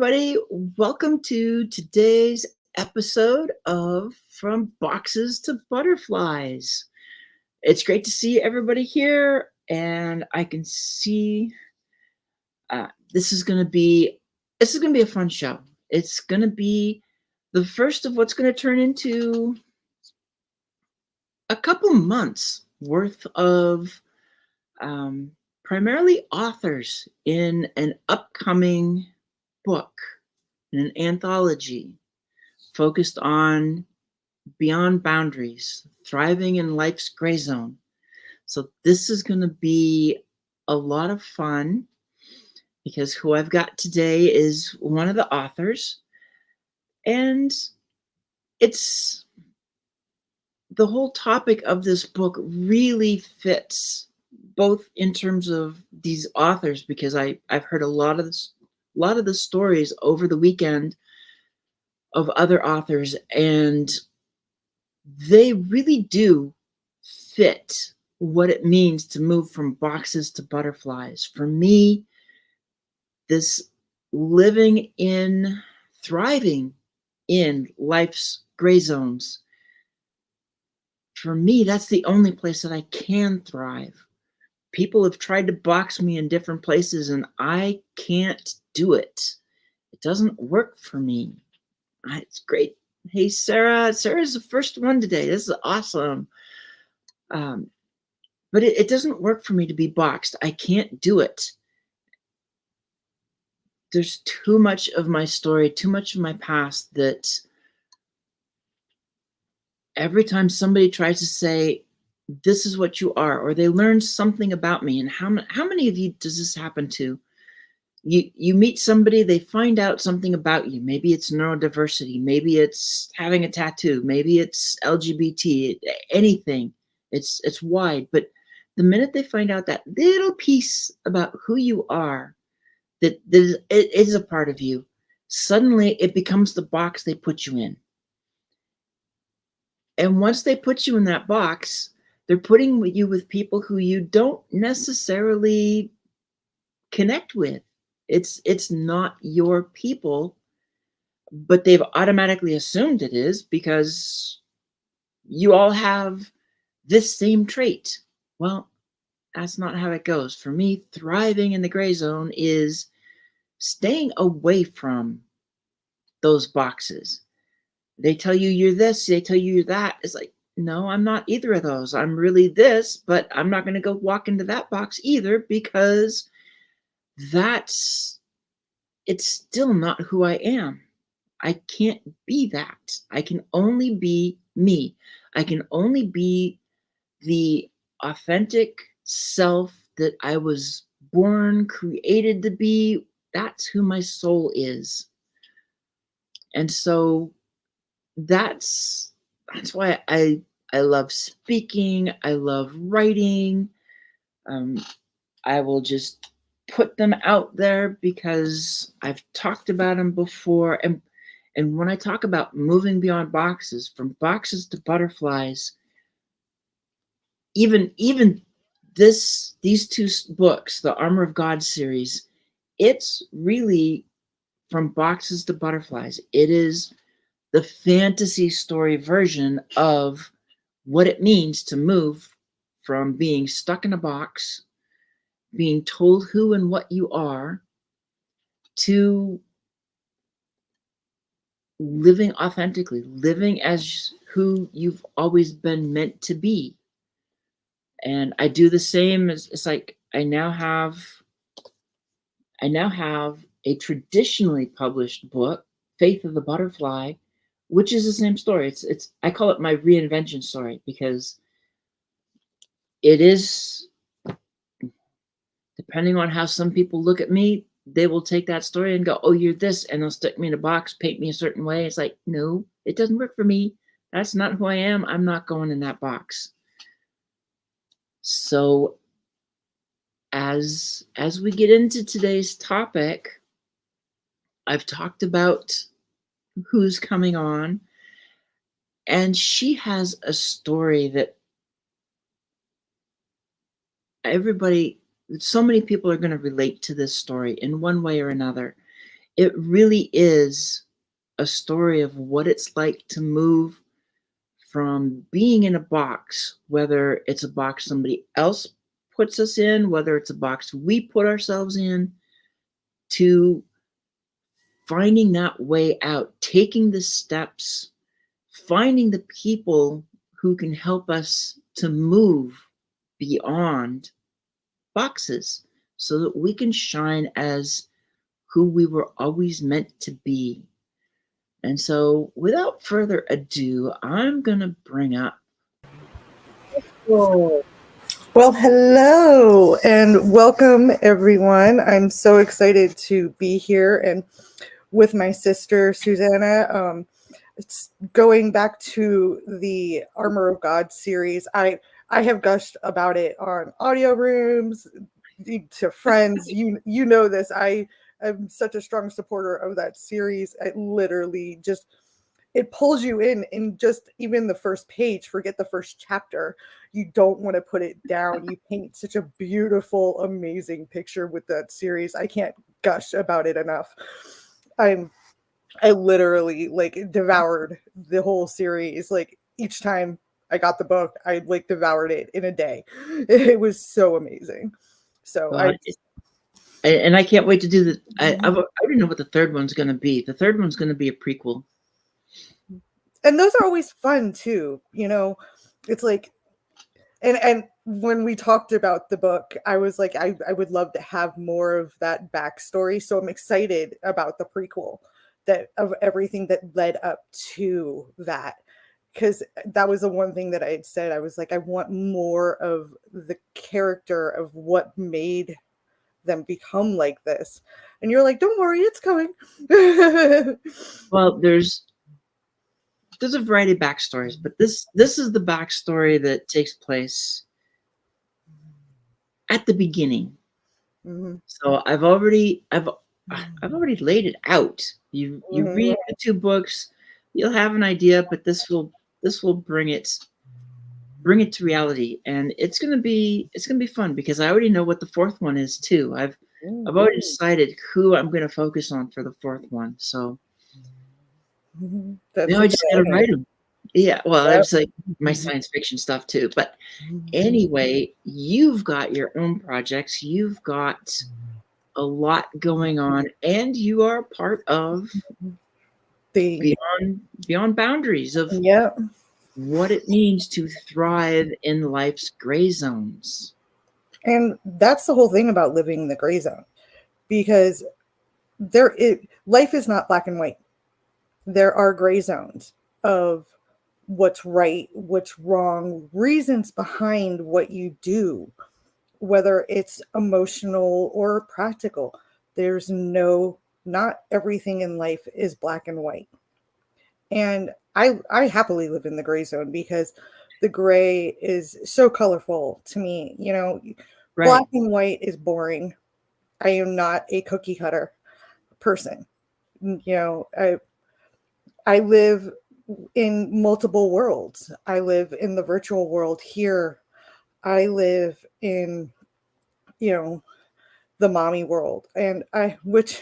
everybody. Welcome to today's episode of From Boxes to Butterflies. It's great to see everybody here, and I can see this is going to be a fun show. It's going to be the first of what's going to turn into a couple months worth of primarily authors in an upcoming book, in an anthology focused on beyond boundaries, thriving in life's gray zone. So this is going to be a lot of fun because who I've got today is one of the authors, and it's the whole topic of this book really fits both in terms of these authors, because I've heard a lot of the stories over the weekend of other authors, and they really do fit what it means to move from boxes to butterflies. For me, this thriving in life's gray zones, for me, that's the only place that I can thrive. People have tried to box me in different places, and I can't do it. It doesn't work for me. It's great. Hey, Sarah. Sarah's the first one today. This is awesome. But it doesn't work for me to be boxed. I can't do it. There's too much of my story, too much of my past, that every time somebody tries to say, this is what you are, or they learn something about me, and how many of you does this happen to? You meet somebody, they find out something about you. Maybe it's neurodiversity, maybe it's having a tattoo, maybe it's LGBT, anything. It's wide, but the minute they find out that little piece about who you are, that it is a part of you, suddenly it becomes the box they put you in. And once they put you in that box, they're putting you with people who you don't necessarily connect with. It's not your people, but they've automatically assumed it is because you all have this same trait. Well, that's not how it goes. For me, thriving in the gray zone is staying away from those boxes. They tell you you're this, they tell you you're that. It's like, no, I'm not either of those. I'm really this, but I'm not going to go walk into that box either, because it's still not who I am. I can't be that. I can only be me. I can only be the authentic self that I was born, created to be. That's who my soul is. And so that's why I love speaking. I love writing. I will just put them out there because I've talked about them before. And when I talk about moving beyond boxes, from boxes to butterflies, even these two books, the Armor of God series, it's really from boxes to butterflies. It is the fantasy story version of what it means to move from being stuck in a box, being told who and what you are, to living authentically, living as who you've always been meant to be. And I do the same. It's like I now have a traditionally published book, Faith of the Butterfly, which is the same story. It's I call it my reinvention story, because it is, depending on how some people look at me, they will take that story and go, oh, you're this, and they'll stick me in a box, paint me a certain way. It's like, no, it doesn't work for me. That's not who I am. I'm not going in that box. So as we get into today's topic, I've talked about who's coming on, and she has a story that so many people are going to relate to this story in one way or another. it really is a story of what it's like to move from being in a box, whether it's a box somebody else puts us in, whether it's a box we put ourselves in, to finding that way out, taking the steps, finding the people who can help us to move beyond boxes so that we can shine as who we were always meant to be. And so, without further ado, I'm going to bring up. Well, hello and welcome everyone. I'm so excited to be here and with my sister Susanna. It's going back to the Armor of God series. I have gushed about it on audio rooms to friends. You know this. I am such a strong supporter of that series. I literally just it pulls you in just even the first page. Forget the first chapter. You don't want to put it down. You paint such a beautiful, amazing picture with that series. I can't gush about it enough. I literally like devoured the whole series. Like each time I got the book, I like devoured it in a day. It was so amazing. So Uh, and I can't wait to do the. I already know what the third one's going to be. The third one's going to be a prequel. And those are always fun too. It's like, and when we talked about the book, I was like, I would love to have more of that backstory. So I'm excited about the prequel that of everything that led up to that. Because that was the one thing that I had said. I was like, I want more of the character of what made them become like this. And you're like, don't worry, it's coming. Well, there's a variety of backstories, but this is the backstory that takes place at the beginning. Mm-hmm. So I've already laid it out. You read the two books, you'll have an idea, but this will bring it to reality, and it's gonna be fun because I already know what the fourth one is too. I've already decided who I'm gonna focus on for the fourth one. So That's now I just gotta write them. Yeah, well, I Yep. was like my science fiction stuff too. But anyway, you've got your own projects. You've got a lot going on, and you are part of the beyond boundaries of Yep. what it means to thrive in life's gray zones. And that's the whole thing about living in the gray zone, because life is not black and white. There are gray zones of what's right, what's wrong, reasons behind what you do, whether it's emotional or practical. Not everything in life is black and white. And I happily live in the gray zone because the gray is so colorful to me. Right. Black and white is boring. I am not a cookie cutter person. I live in multiple worlds. I live in the virtual world here. I live in, the mommy world, which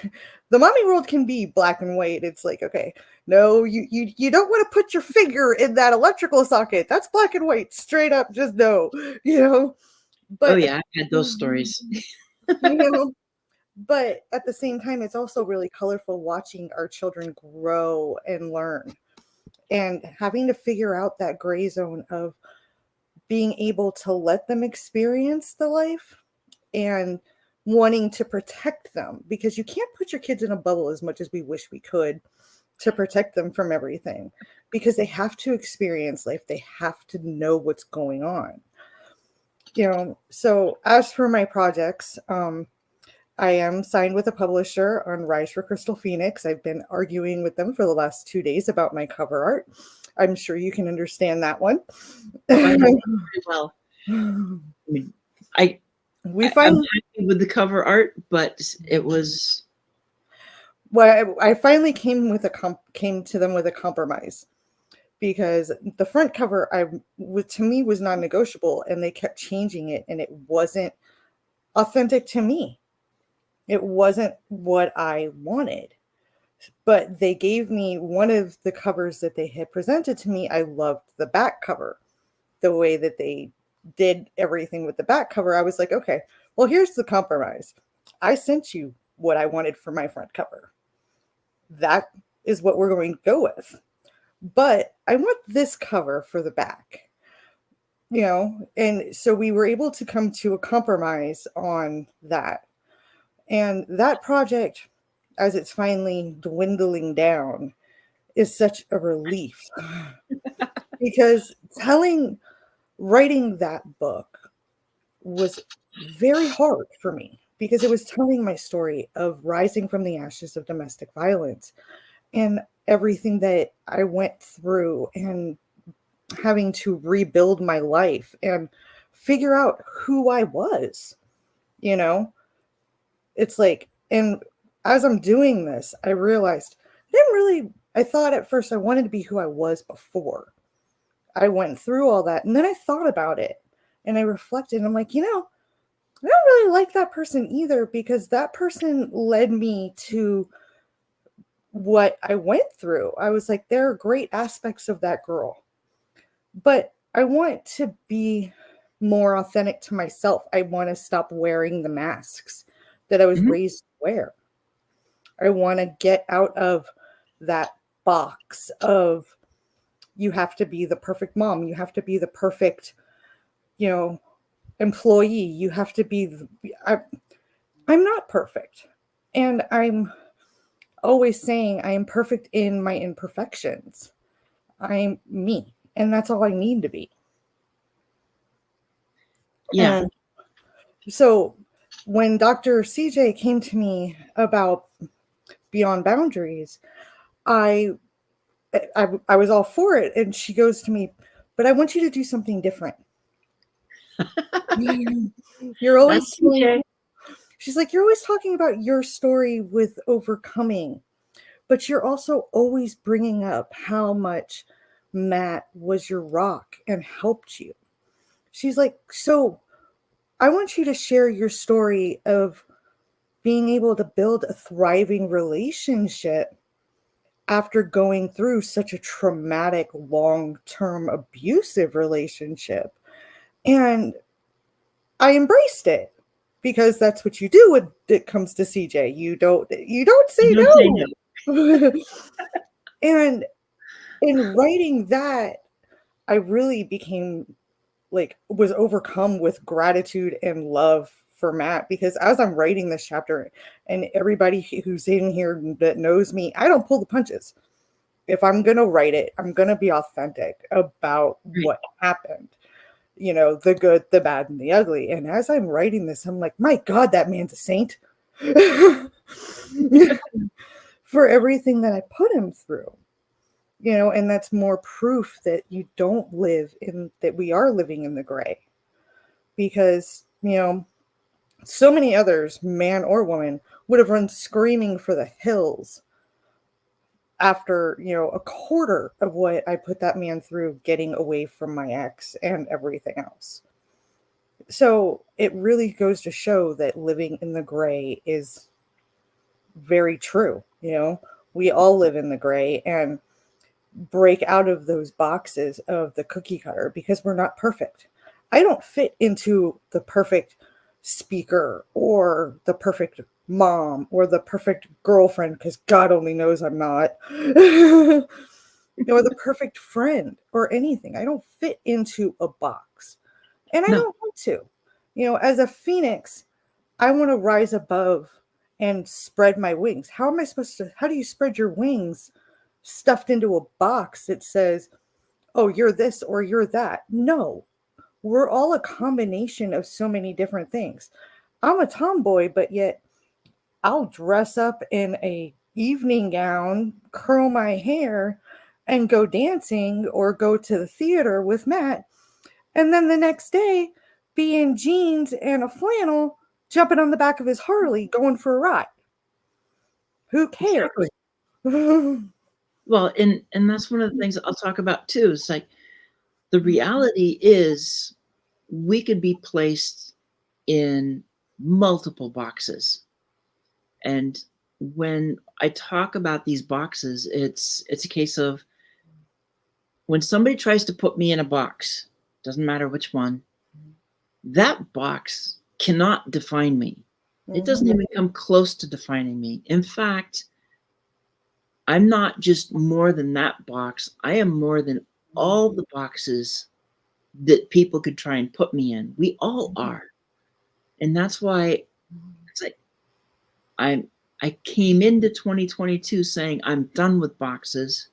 the mommy world can be black and white. It's like, okay, no, you don't want to put your finger in that electrical socket. That's black and white, straight up, just no, Oh but yeah, I've had those stories. you know but at the same time, it's also really colorful watching our children grow and learn, and having to figure out that gray zone of being able to let them experience the life and wanting to protect them, because you can't put your kids in a bubble as much as we wish we could to protect them from everything, because they have to experience life. They have to know what's going on. So as for my projects, I am signed with a publisher on Rise for Crystal Phoenix. I've been arguing with them for the last 2 days about my cover art. I'm sure you can understand that one. Oh, I know very well. I mean, I'm happy with the cover art, but it was. Well, I finally came to them with a compromise, because the front cover to me was non-negotiable, and they kept changing it, and it wasn't authentic to me. It wasn't what I wanted. But they gave me one of the covers that they had presented to me. I loved the back cover, the way that they did everything with the back cover. I was like, okay, well, here's the compromise. I sent you what I wanted for my front cover. That is what we're going to go with. But I want this cover for the back, and so we were able to come to a compromise on that. And that project, as it's finally dwindling down, is such a relief because writing that book was very hard for me because it was telling my story of rising from the ashes of domestic violence and everything that I went through and having to rebuild my life and figure out who I was, you know? It's like, and as I'm doing this, I realized I thought at first I wanted to be who I was before. I went through all that and then I thought about it and I reflected and I'm like, I don't really like that person either because that person led me to what I went through. I was like, there are great aspects of that girl, but I want to be more authentic to myself. I want to stop wearing the masks that I was Mhm. raised to wear. I want to get out of that box of you have to be the perfect mom, you have to be the perfect, employee, you have to be I'm not perfect. And I'm always saying I am perfect in my imperfections. I'm me, and that's all I need to be. Yeah. And so when Dr. CJ came to me about Beyond Boundaries, I I was all for it, and she goes to me, but I want you to do something different. You're That's always telling, CJ. she's like, you're always talking about your story with overcoming, but you're also always bringing up how much Matt was your rock and helped you. She's like, so I want you to share your story of being able to build a thriving relationship after going through such a traumatic, long term abusive relationship. And I embraced it because that's what you do when it comes to CJ. You don't say You don't say no. no. And in writing that, I really became was overcome with gratitude and love for Matt because as I'm writing this chapter, and everybody who's in here that knows me, I don't pull the punches. If I'm going to write it, I'm going to be authentic about Right. what happened, the good, the bad, and the ugly. And as I'm writing this, I'm like, my God, that man's a saint for everything that I put him through. And that's more proof that you don't live in that we are living in the gray because, so many others, man or woman, would have run screaming for the hills after, a quarter of what I put that man through getting away from my ex and everything else. So it really goes to show that living in the gray is very true. We all live in the gray and break out of those boxes of the cookie cutter because we're not perfect. I don't fit into the perfect speaker or the perfect mom or the perfect girlfriend because God only knows I'm not. Or the perfect friend or anything. I don't fit into a box. And I No. don't want to. As a phoenix, I want to rise above and spread my wings. How do you spread your wings stuffed into a box that says, oh, you're this or you're that? No, we're all a combination of so many different things. I'm a tomboy, but yet I'll dress up in a evening gown, curl my hair, and go dancing or go to the theater with Matt. And then the next day, be in jeans and a flannel, jumping on the back of his Harley, going for a ride. Who cares? Exactly. Well, and that's one of the things I'll talk about too. It's like the reality is we could be placed in multiple boxes. And when I talk about these boxes, it's a case of when somebody tries to put me in a box, doesn't matter which one, that box cannot define me. It doesn't even come close to defining me. In fact, I'm not just more than that box. I am more than all the boxes that people could try and put me in. We all are. And that's why it's like I came into 2022 saying I'm done with boxes.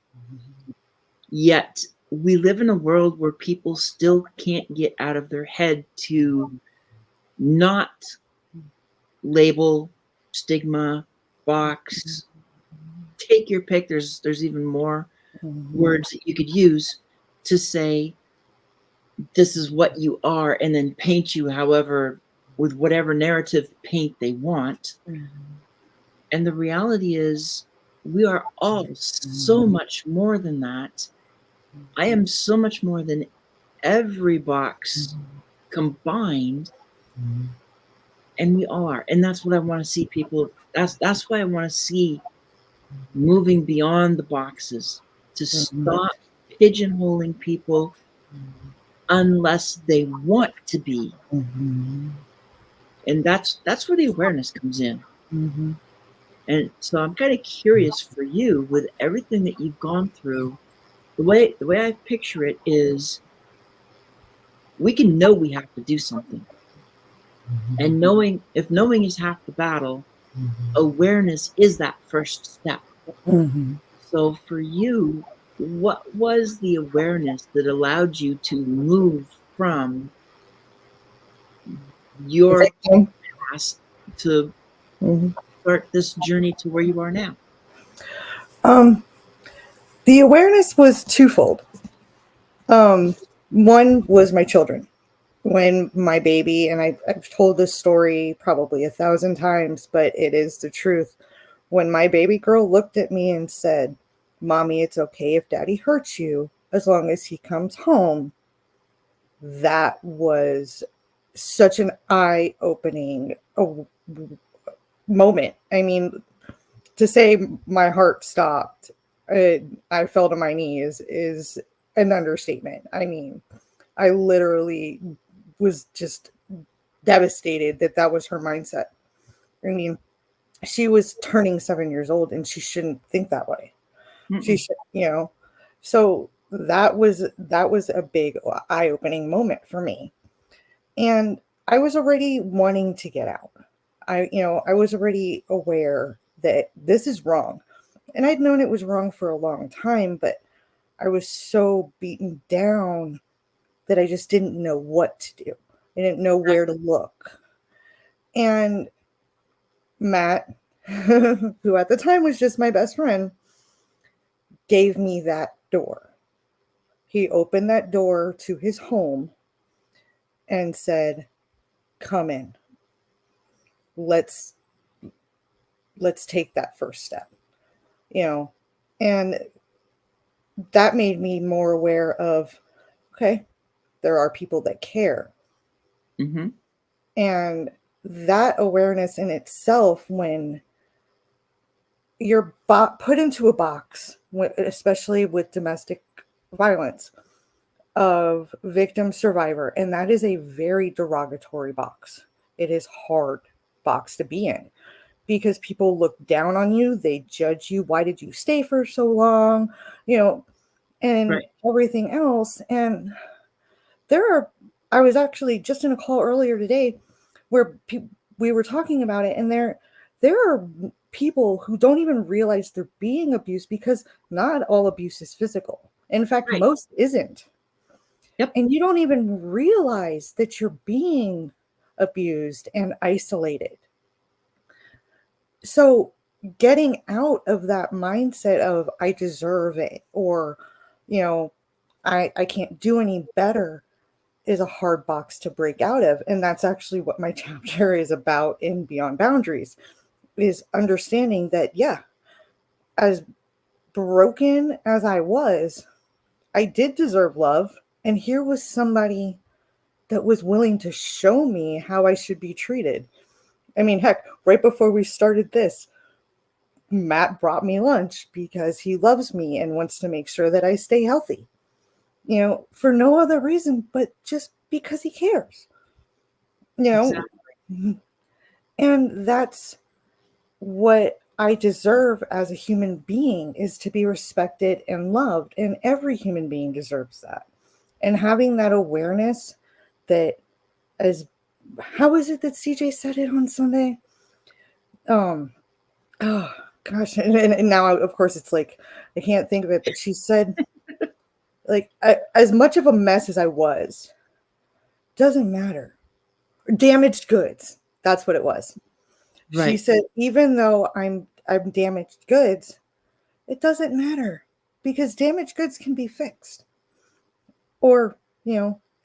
Yet we live in a world where people still can't get out of their head to not label, stigma, box, take your pick. There's even more words that you could use to say this is what you are, and then paint you however, with whatever narrative paint they want. And the reality is we are all so much more than that. I am so much more than every box combined, and we all are. And that's what I want to see people. That's why I want to see moving beyond the boxes, to stop pigeonholing people unless they want to be. And that's where the awareness comes in. And so I'm kind of curious for you, with everything that you've gone through, the way I picture it is we can know we have to do something. And if knowing is half the battle, awareness is that first step. So for you, what was the awareness that allowed you to move from your past to start this journey to where you are now? The awareness was twofold. One was my children. When my baby, and I've told this story probably 1,000 times, but it is the truth. When my baby girl looked at me and said, "Mommy, it's okay if Daddy hurts you as long as he comes home," that was such an eye-opening moment. I mean, to say my heart stopped, I fell to my knees is an understatement. I mean, I literally was just devastated that was her mindset. I mean, she was turning 7 years old and she shouldn't think that way. She should, so that was a big eye-opening moment for me. And I was already wanting to get out. I was already aware that this is wrong. And I'd known it was wrong for a long time, but I was so beaten down that I just didn't know what to do. I didn't know where to look. And Matt, who at the time was just my best friend, gave me that door. He opened that door to his home and said, "Come in. Let's take that first step." And that made me more aware of, okay, there are people that care. And that awareness in itself, when you're put into a box, especially with domestic violence, of victim survivor, and that is a very derogatory box. It is hard box to be in because people look down on you, they judge you. Why did you stay for so long? And everything else. And I was actually just in a call earlier today where we were talking about it, and there are people who don't even realize they're being abused, because not all abuse is physical. In fact, most isn't. Yep. And you don't even realize that you're being abused and isolated. So getting out of that mindset of I deserve it, or, I can't do any better, is a hard box to break out of. And that's actually what my chapter is about in Beyond Boundaries, is understanding that, as broken as I was, I did deserve love. And here was somebody that was willing to show me how I should be treated. I mean, heck, right before we started this, Matt brought me lunch because he loves me and wants to make sure that I stay healthy, for no other reason, but just because he cares, you know, Exactly. and that's what I deserve as a human being, is to be respected and loved. And every human being deserves that. And having that awareness that, as how is it that CJ said it on Sunday? Oh gosh. And now, of course, it's like, I can't think of it, but she said, like, as much of a mess as I was, doesn't matter. Damaged goods. That's what it was. She Right. said, even though I'm damaged goods, it doesn't matter, because damaged goods can be fixed, or,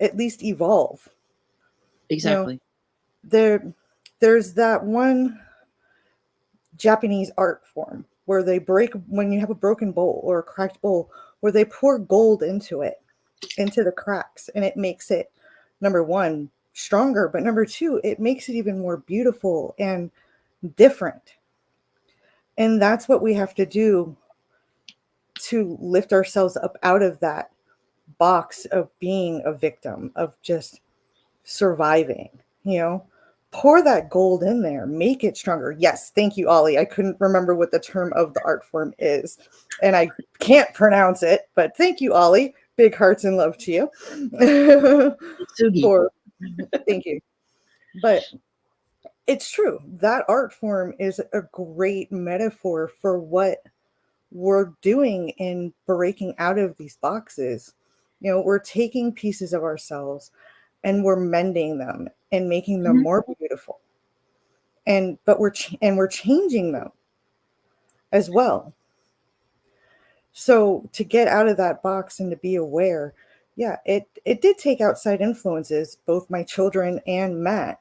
at least evolve. You know, Exactly. there there's that one Japanese art form where they break, when you have a broken bowl or a cracked bowl, where they pour gold into it, into the cracks, and it makes it, number one, stronger, but number two, it makes it even more beautiful and different. And that's what we have to do to lift ourselves up out of that box of being a victim, of just surviving, pour that gold in there, make it stronger. Yes, thank you, Ollie. I couldn't remember what the term of the art form is, and I can't pronounce it, but thank you, Ollie. Big hearts and love to you. Sugi. For Thank you. But it's true, that art form is a great metaphor for what we're doing in breaking out of these boxes. We're taking pieces of ourselves and we're mending them and making them Mhm. more beautiful. But we're changing them as well. So to get out of that box and to be aware, yeah, it did take outside influences, both my children and Matt.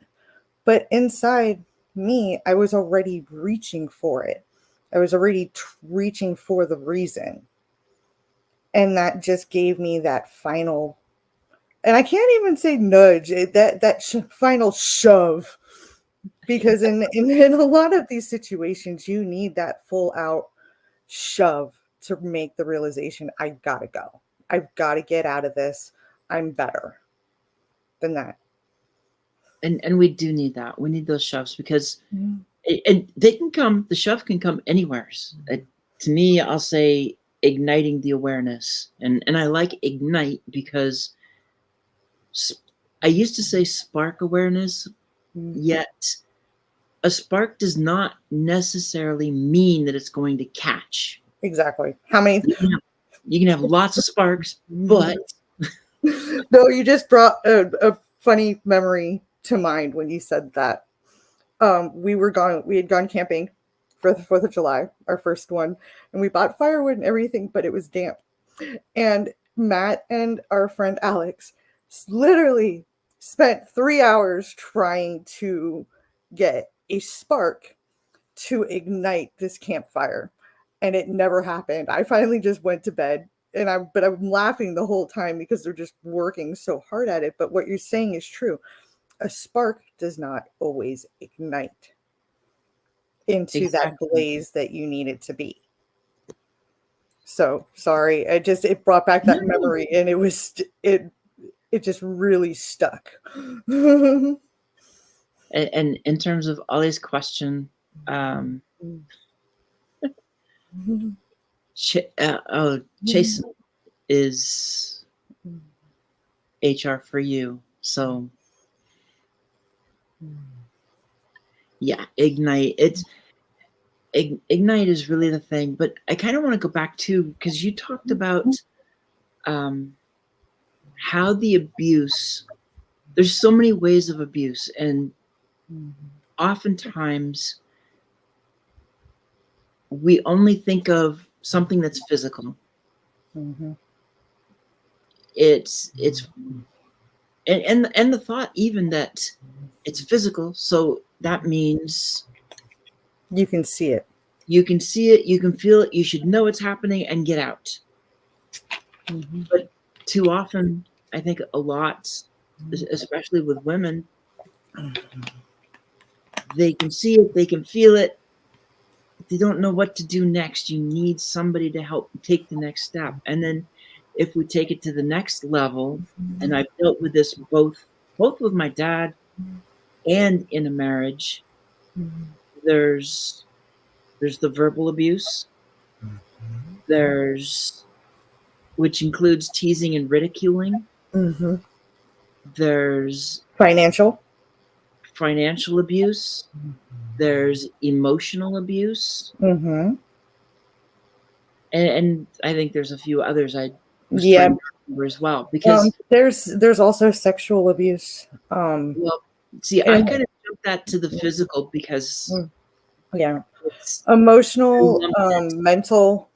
But inside me, I was already reaching for it. I was already reaching for the reason. And that just gave me that final, and I can't even say nudge, final shove, because in a lot of these situations, you need that full out shove to make the realization, I gotta go. I've got to get out of this. I'm better than that. And we do need that. We need those shoves because Mhm. and they can come. The shove can come anywhere. To me, I'll say igniting the awareness, and I like ignite because I used to say spark awareness. Mhm. Yet a spark does not necessarily mean that it's going to catch. Exactly. How many? You can have lots of sparks, but No, you just brought a funny memory to mind when you said that. We had gone camping for the 4th of July, our first one, and we bought firewood and everything, but it was damp. And Matt and our friend Alex literally spent 3 hours trying to get a spark to ignite this campfire, and it never happened. I finally just went to bed, but I'm laughing the whole time because they're just working so hard at it. But what you're saying is true. A spark does not always ignite into that exactly. blaze that you need it to be. So sorry, it brought back that No. memory, and it just really stuck. Mhm. And in terms of Ollie's question, Chase is HR for you. So yeah, ignite. Ignite is really the thing. But I kind of want to go back to because you talked about um, how the abuse. There's so many ways of abuse, and oftentimes we only think of something that's physical. Mhm. It's and the thought even that it's physical, so that means You can see it. you can see it, you can feel it, you should know it's happening and get out. Mhm. But too often, I think a lot, especially with women, they can see it, they can feel it, they don't know what to do next. You need somebody to help take the next step. And then if we take it to the next level, and I've dealt with this both with my dad and in a marriage, there's the verbal abuse. There's which includes teasing and ridiculing. Mm-hmm. There's Financial. financial abuse. There's emotional abuse. Mm-hmm. And I think there's a few others I was Yeah. trying to remember as well. Because there's also sexual abuse. well, see, I And kind of jumped that to the physical because yeah, it's emotional, lumped it. mental,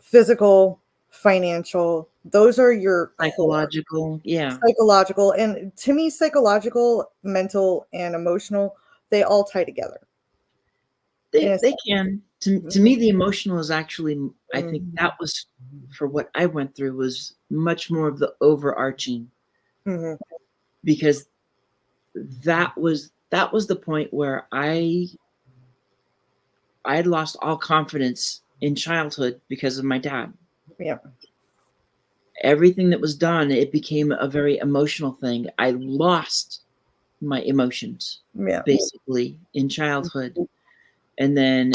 physical, financial. Those are your core. Psychological, yeah. Psychological, and to me, psychological, mental, and emotional, they all tie together. In a They can. To me, the emotional is actually, I think Mhm. that was for what I went through was much more of the overarching, Mhm. because that was the point where I had lost all confidence in childhood because of my dad. Yeah. Everything that was done, it became a very emotional thing. I lost my emotions Yeah. basically in childhood. And then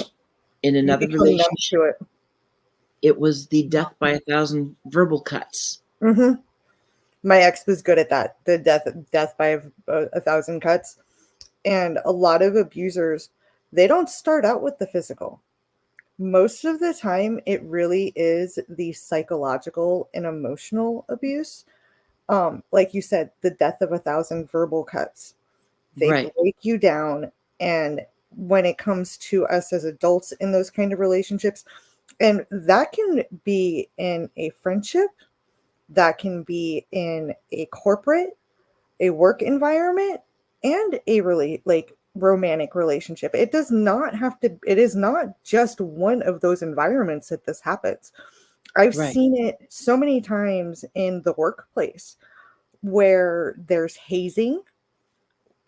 in You another become numb relationship, to it. it was the death by 1,000 verbal cuts. Mm-hmm. My ex was good at that. The death by a thousand cuts. And a lot of abusers, they don't start out with the physical. Most of the time, it really is the psychological and emotional abuse. Like you said, the death of a thousand verbal cuts. They Right, break you down. And when it comes to us as adults in those kind of relationships, and that can be in a friendship, that can be in a corporate, a work environment, and a really like romantic relationship. It does not have to, it is not just one of those environments that this happens. I've right. seen it so many times in the workplace where there's hazing,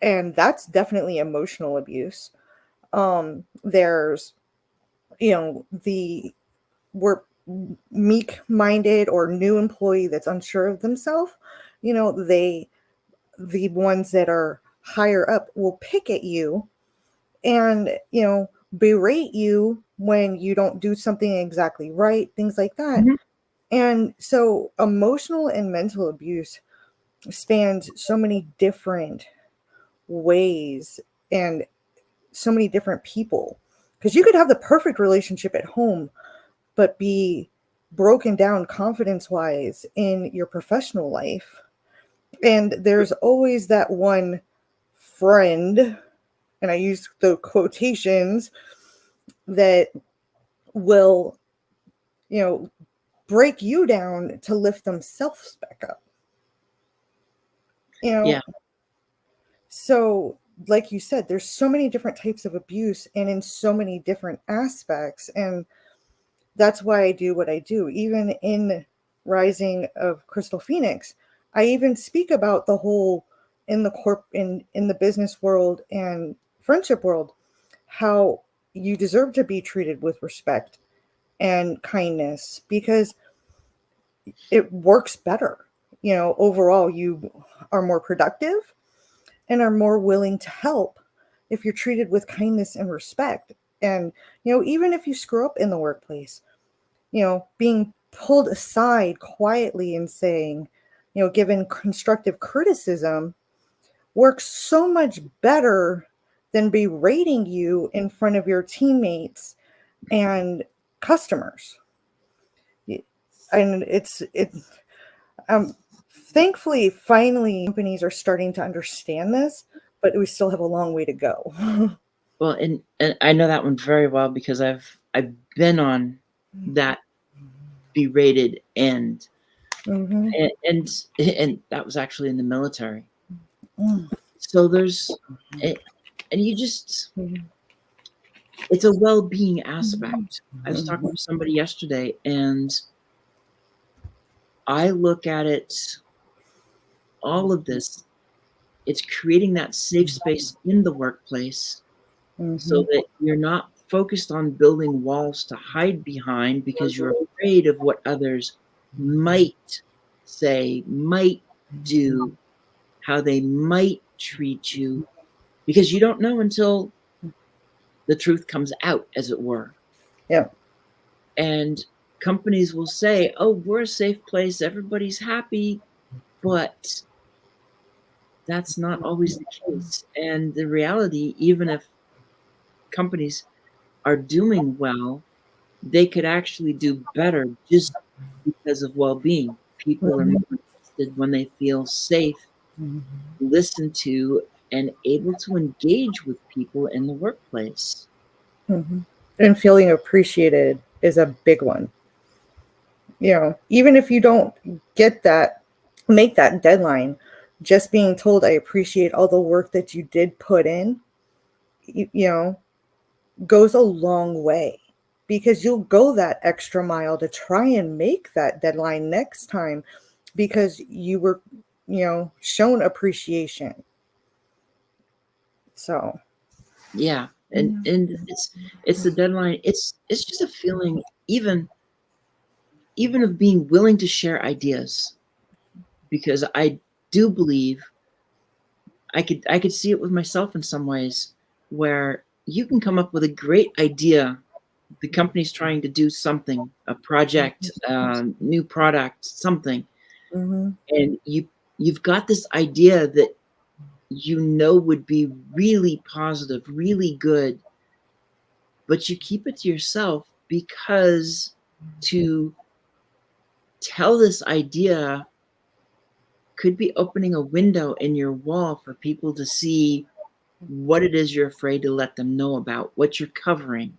and that's definitely emotional abuse. There's, the we're meek minded or new employee that's unsure of themselves, they the ones that are higher up will pick at you and berate you when you don't do something exactly right, things like that. Mhm. And so emotional and mental abuse spans so many different ways and so many different people, because you could have the perfect relationship at home but be broken down confidence wise in your professional life. And there's always that one friend, and I use the quotations, that will, you know, break you down to lift themselves back up. You Yeah, know, so like you said, there's so many different types of abuse and in so many different aspects. And that's why I do what I do. Even in Rising of Crystal Phoenix, I even speak about the whole in the in the business world and friendship world, how you deserve to be treated with respect and kindness because it works better. Overall, you are more productive and are more willing to help if you're treated with kindness and respect. And, even if you screw up in the workplace, being pulled aside quietly and saying, given constructive criticism works so much better than berating you in front of your teammates and customers. And thankfully, finally, companies are starting to understand this, but we still have a long way to go. well, and I know that one very well because I've been on that berated end, Mhm. and that was actually in the military. Mm. So and you just, Mhm. it's a well-being aspect. I was talking Mhm. to somebody yesterday, and I look at it, all of this, it's creating that safe space in the workplace so Mhm. that you're not focused on building walls to hide behind because you're afraid of what others might say, might do, how they might treat you, because you don't know until the truth comes out, as it were. Yeah. And companies will say, oh, we're a safe place, everybody's happy, but that's not always the case. And the reality, even if companies are doing well, they could actually do better just because of well-being. People are more interested when they feel safe, listened to, and able to engage with people in the workplace. Mm-hmm. And feeling appreciated is a big one. Even if you don't get that, make that deadline, just being told I appreciate all the work that you did put in, goes a long way, because you'll go that extra mile to try and make that deadline next time because you were, shown appreciation. So, Yeah, and it's the deadline. It's just a feeling, even of being willing to share ideas, because I do believe I could see it with myself in some ways, where you can come up with a great idea. The company's trying to do something, a project, new product, something, mm-hmm. and you've got this idea that would be really positive, really good, but you keep it to yourself because to tell this idea could be opening a window in your wall for people to see what it is you're afraid to let them know about, what you're covering.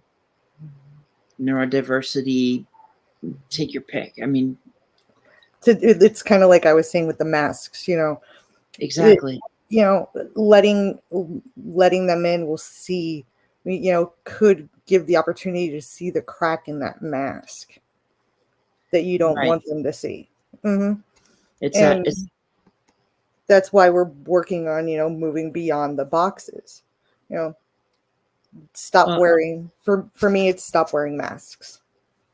Neurodiversity, take your pick. I mean, It's kind of like I was saying with the masks, exactly. Letting them in will see, could give the opportunity to see the crack in that mask that you don't Right. want them to see. Mm-hmm. It's And that's why we're working on, moving beyond the boxes. Stop well, wearing, for me, it's stop wearing masks.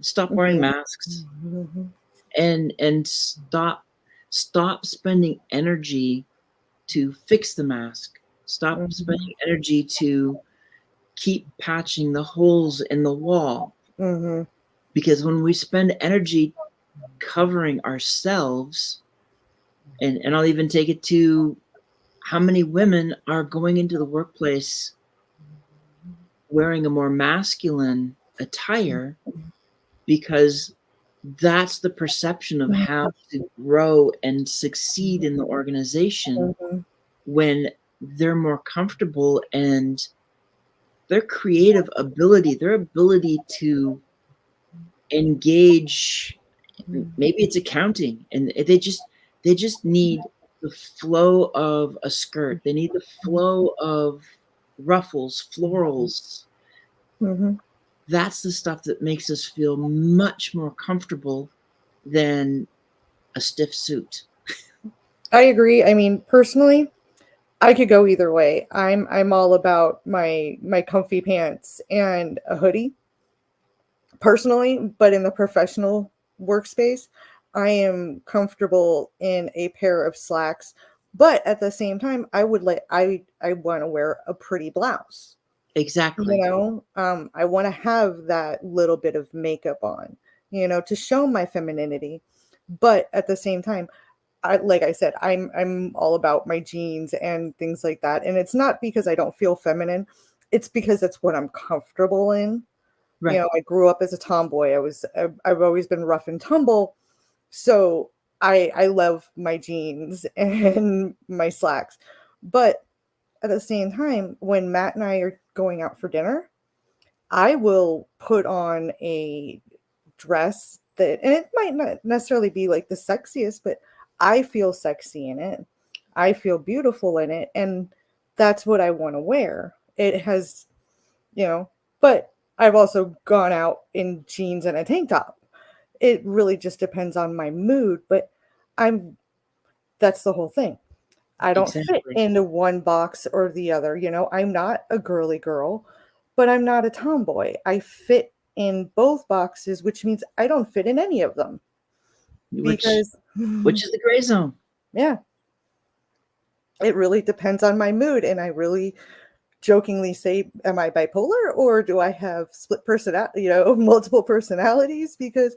stop wearing Mm-hmm. masks, and stop spending energy to fix the mask. Stop Mm-hmm. spending energy to keep patching the holes in the wall. Mm-hmm. Because when we spend energy covering ourselves, and I'll even take it to how many women are going into the workplace wearing a more masculine attire because that's the perception of how to grow and succeed in the organization, Mm-hmm. when they're more comfortable, and their creative ability, their ability to engage, maybe it's accounting, and they just need the flow of a skirt, they need the flow of ruffles, florals. Mm-hmm. That's the stuff that makes us feel much more comfortable than a stiff suit. I agree. I mean, personally, I could go either way. I'm all about my comfy pants and a hoodie personally, but in the professional workspace, I am comfortable in a pair of slacks, but at the same time, I want to wear a pretty blouse. Exactly. I want to have that little bit of makeup on, to show my femininity, but at the same time, like I said, I'm all about my jeans and things like that. And it's not because I don't feel feminine. It's because that's what I'm comfortable in. Right. I grew up as a tomboy. I've always been rough and tumble. So I love my jeans and my slacks. But at the same time, when Matt and I are going out for dinner, I will put on a dress and it might not necessarily be like the sexiest, but I feel sexy in it. I feel beautiful in it. And that's what I want to wear. It has, but I've also gone out in jeans and a tank top. It really just depends on my mood, but I'm, that's the whole thing. I don't fit Exactly. into one box or the other. I'm not a girly girl, but I'm not a tomboy. I fit in both boxes, which means I don't fit in any of them which because, is the gray zone. yeah, it really depends on my mood. And I really jokingly say, am I bipolar or do I have split personality, multiple personalities? Because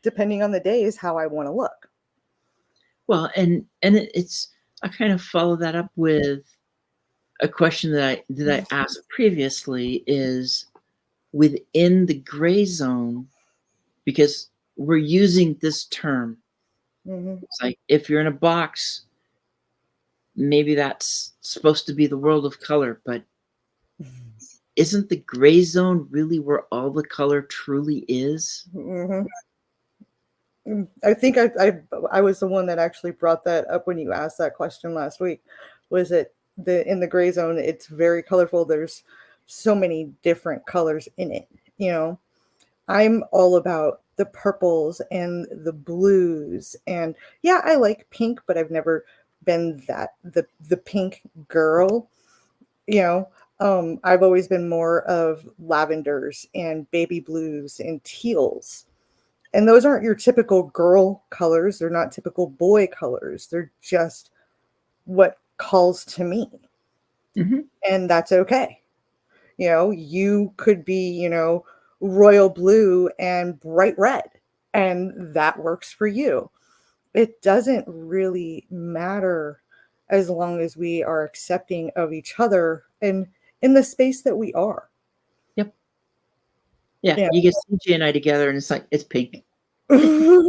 depending on the day is how I want to look. Well, it's I kind of follow that up with a question that I asked previously is within the gray zone, because we're using this term. Mm-hmm. It's like if you're in a box, maybe that's supposed to be the world of color, but isn't the gray zone really where all the color truly is? Mm-hmm. I think I was the one that actually brought that up when you asked that question last week. Was it in the gray zone? It's very colorful. There's so many different colors in it. I'm all about the purples and the blues, and yeah, I like pink, but I've never been the pink girl. You know, I've always been more of lavenders and baby blues and teals. And those aren't your typical girl colors. They're not typical boy colors. They're just what calls to me. Mm-hmm. And that's okay. You could be, royal blue and bright red, and that works for you. It doesn't really matter as long as we are accepting of each other and in the space that we are. Yep. Yeah. Yeah. You get CJ and I together, and it's like it's pink. Yeah.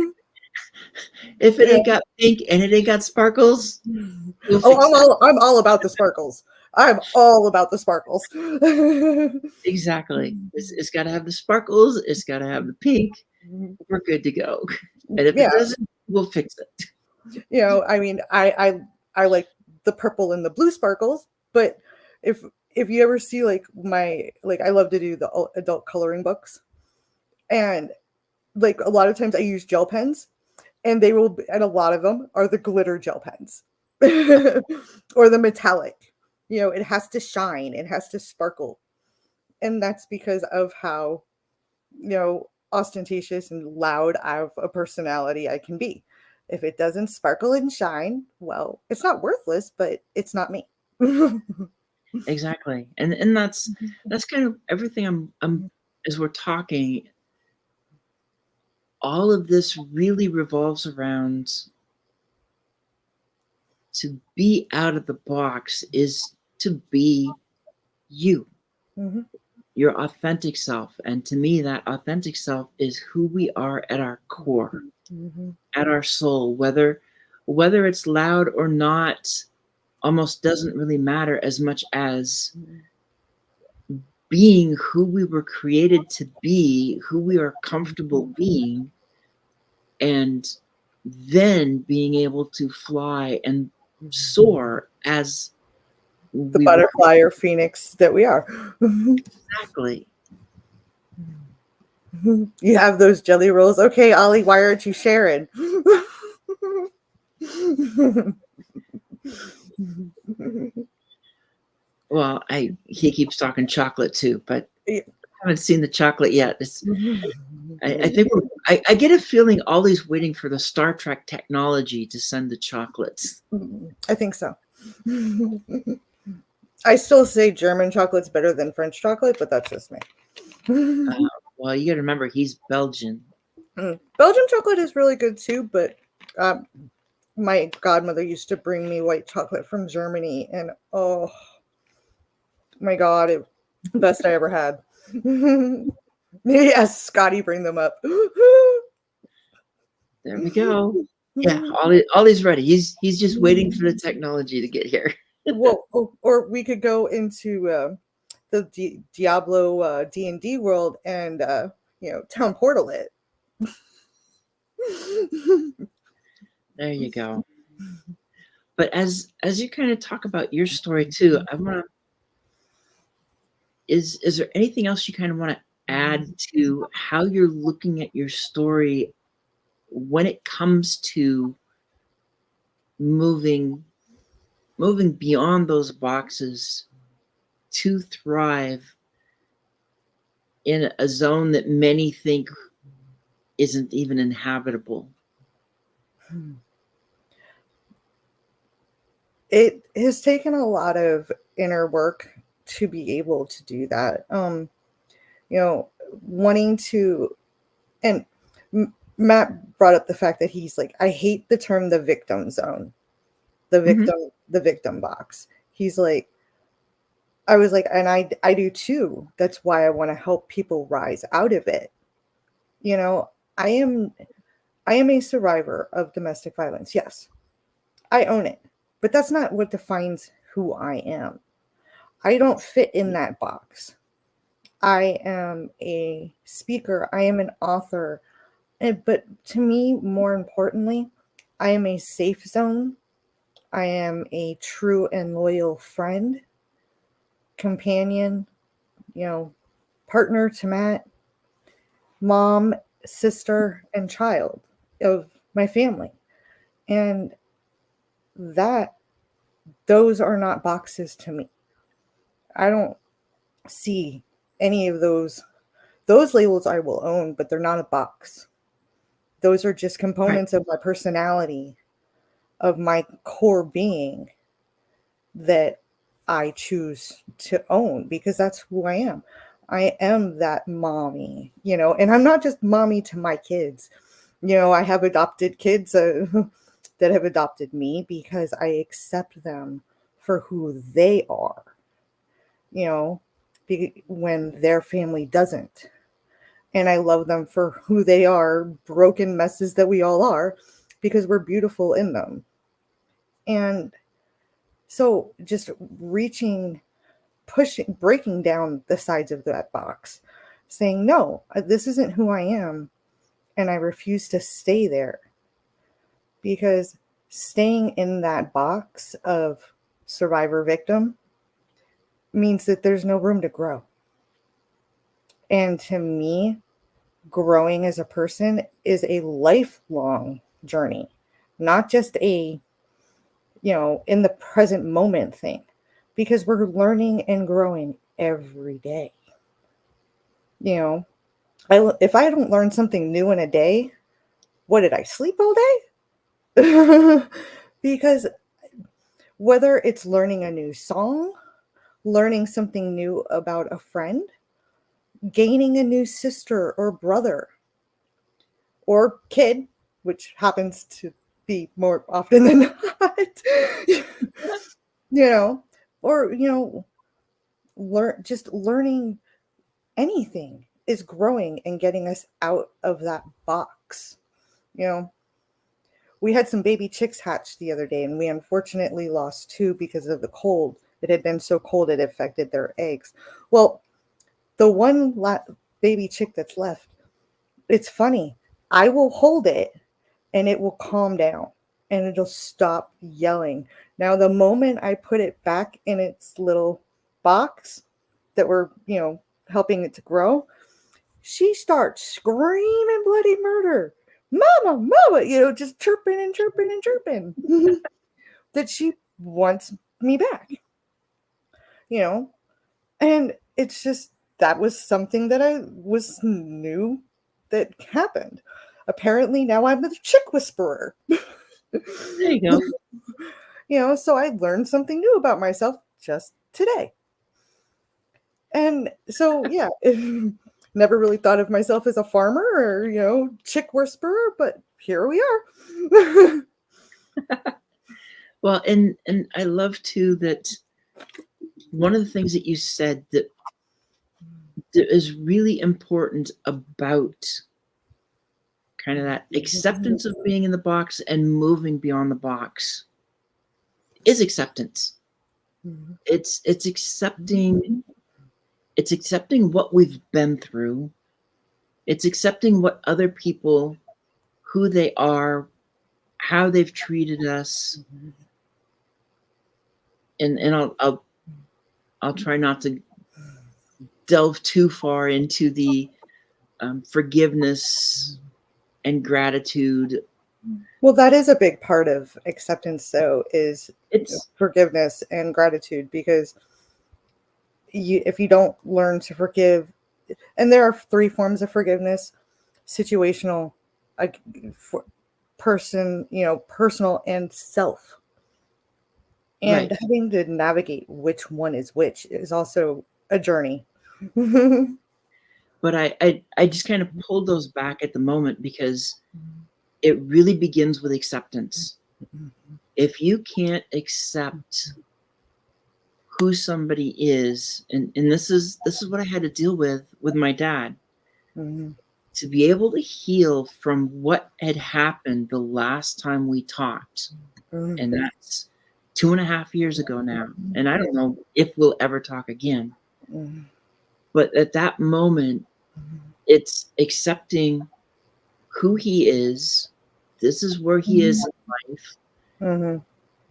If it ain't got pink and it ain't got sparkles, we'll Oh, fix that. I'm all about the sparkles. I'm all about the sparkles. Exactly. It's got to have the sparkles. It's got to have the pink. We're good to go. And if it Yeah, doesn't, we'll fix it. I mean, I like the purple and the blue sparkles, but if if you ever see I love to do the adult coloring books, and like a lot of times I use gel pens, and and a lot of them are the glitter gel pens or the metallic. It has to shine, it has to sparkle, and that's because of how ostentatious and loud of a personality I can be. If it doesn't sparkle and shine, well, it's not worthless, but it's not me. Exactly. And that's kind of everything I'm as we're talking, all of this really revolves around to be out of the box is to be you, Mhm, your authentic self. And to me, that authentic self is who we are at our core, mhm, at our soul, whether it's loud or not almost doesn't really matter as much as mhm, being who we were created to be, who we are comfortable being, and then being able to fly and soar as the we were. butterfly or phoenix that we are. Exactly. You have those jelly rolls. Okay, Ollie, why aren't you sharing? Well, he keeps talking chocolate too, but I haven't seen the chocolate yet. I think I get a feeling Ollie's waiting for the Star Trek technology to send the chocolates. I think so. I still say German chocolate's better than French chocolate, but that's just me. Well, you got to remember he's Belgian. Belgian chocolate is really good too, but my godmother used to bring me white chocolate from Germany, and oh my god, best I ever had. Yes, Scotty, bring them up. There we go. Yeah, Ollie's ready. He's just waiting for the technology to get here. Well, or we could go into the Diablo D&D world and town portal it. There you go. But as you kind of talk about your story too, I want to. Is there anything else you kind of want to add to how you're looking at your story when it comes to moving beyond those boxes to thrive in a zone that many think isn't even inhabitable. It has taken a lot of inner work to be able to do that. Wanting to, and Matt brought up the fact that he's like, I hate the term the victim zone, the victim box. He's like, I was like, and I do too. That's why I want to help people rise out of it. I am a survivor of domestic violence. Yes, I own it, but that's not what defines who I am. I don't fit in that box. I am a speaker. I am an author. But to me, more importantly, I am a safe zone. I am a true and loyal friend, companion, partner to Matt, mom, sister, and child of my family. And those are not boxes to me. I don't see any of those labels. I will own, but they're not a box. Those are just components of my personality, of my core being that I choose to own because that's who I am. I am that mommy, and I'm not just mommy to my kids. I have adopted kids that have adopted me because I accept them for who they are, when their family doesn't. And I love them for who they are, broken messes that we all are, because we're beautiful in them. And so just breaking down the sides of that box, saying, no, this isn't who I am. And I refuse to stay there. Because staying in that box of survivor victim means that there's no room to grow. And to me, growing as a person is a lifelong journey, not just a, in the present moment thing, because we're learning and growing every day. If I don't learn something new in a day, what did I sleep all day? Because whether it's learning a new song, learning something new about a friend, gaining a new sister or brother or kid, which happens to be more often than not, learning anything is growing and getting us out of that box. We had some baby chicks hatch the other day, and we unfortunately lost 2 because of the cold. It had been so cold it affected their eggs. Well, the one baby chick that's left, it's funny. I will hold it and it will calm down and it'll stop yelling. Now, the moment I put it back in its little box that we're, helping it to grow, she starts screaming bloody murder. Mama, mama, just chirping and chirping and chirping that she wants me back, and it's just, that was something that I was new that happened. Apparently now I'm a chick whisperer. There you go. So I learned something new about myself just today. And so, yeah, never really thought of myself as a farmer or, chick whisperer, but here we are. Well, and I love too that one of the things that you said that is really important about kind of that acceptance of being in the box and moving beyond the box is acceptance. Mm-hmm. It's accepting what we've been through. It's accepting what other people, who they are, how they've treated us. And I'll try not to delve too far into the forgiveness and gratitude. Well, that is a big part of acceptance, though, is It's forgiveness and gratitude, because if you don't learn to forgive, and there are 3 forms of forgiveness: situational, like for personal, and self. And Right. having to navigate which one is which is also a journey. Mhm. But I just kind of pulled those back at the moment because it really begins with acceptance. If you can't accept who somebody is, and this is what I had to deal with my dad, Mhm. to be able to heal from what had happened the last time we talked, Mhm. and that's 2.5 years ago now, and I don't know if we'll ever talk again. Mhm. But at that moment, it's accepting who he is. This is where he is in life. Mhm.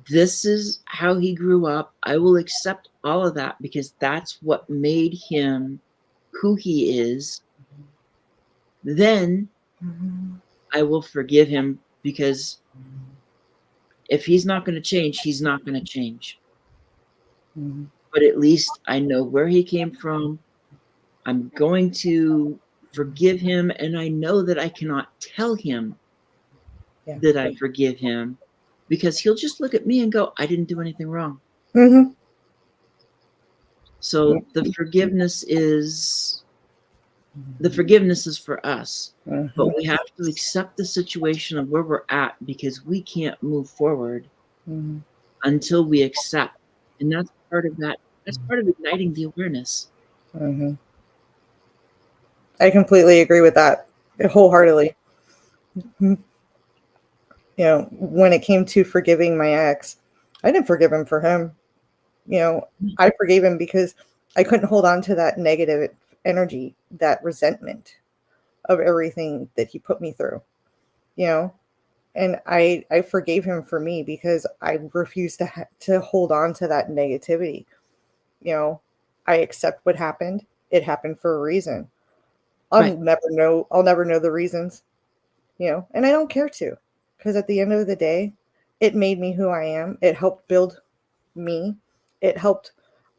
This is how he grew up. I will accept all of that because that's what made him who he is. Then Mhm. I will forgive him because if he's not going to change, he's not going to change. Mhm. But at least I know where he came from. I'm going to forgive him, and I know that I cannot tell him Yeah. that I forgive him because he'll just look at me and go, I didn't do anything wrong. Mhm. So the forgiveness is for us, but Mhm. we have to accept the situation of where we're at because we can't move forward Mhm. until we accept. And that's part of that. That's part of igniting the awareness. Mhm. I completely agree with that wholeheartedly. Mhm. When it came to forgiving my ex, I didn't forgive him for him. I forgave him because I couldn't hold on to that negative energy, that resentment of everything that he put me through, you know? And I forgave him for me because I refused to hold on to that negativity. You know, I accept what happened. It happened for a reason. Right. I'll never know the reasons, and I don't care to, because at the end of the day, it made me who I am. It helped build me. It helped